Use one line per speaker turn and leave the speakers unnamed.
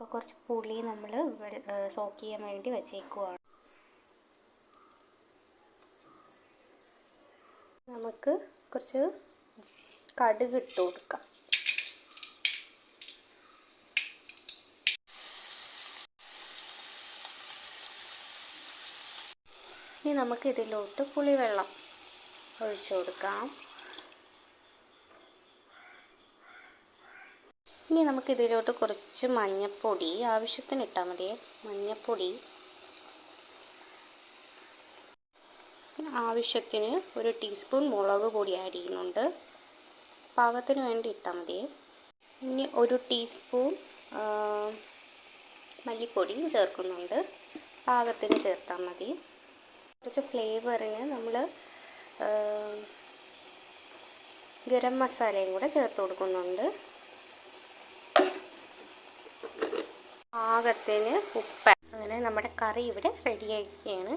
അപ്പോൾ കുറച്ച് പുളി നമ്മൾ സോക്ക് ചെയ്യാൻ വേണ്ടി വെച്ചേക്കുവാണ്. നമുക്ക് കുറച്ച് കടുക് ഇട്ട് കൊടുക്കാം. ഇനി നമുക്ക് ഇതിലോട്ട് പുളിവെള്ളം ഒഴിച്ചു കൊടുക്കാം. ഇനി നമുക്ക് ഇതിലോട്ട് കുറച്ച് മഞ്ഞൾപ്പൊടി ആവശ്യത്തിന് ഇട്ടാൽ മതി. മഞ്ഞൾപ്പൊടി ആവശ്യത്തിന് 1 ടീസ്പൂൺ മുളക് പൊടി ആഡ് ചെയ്യുന്നുണ്ട്. പാകത്തിന് വേണ്ടി ഇട്ടാൽ മതി. ഇനി 1 ടീസ്പൂൺ മല്ലിപ്പൊടിയും ചേർക്കുന്നുണ്ട്. പാകത്തിന് ചേർത്താൽ മതി. കുറച്ച് ഫ്ലേവറിന് നമ്മൾ ഗരം മസാലയും കൂടെ ചേർത്ത് കൊടുക്കുന്നുണ്ട്. പാകത്തിന് ഉപ്പ്. അങ്ങനെ നമ്മുടെ കറി ഇവിടെ റെഡിയായിരിക്കുകയാണ്.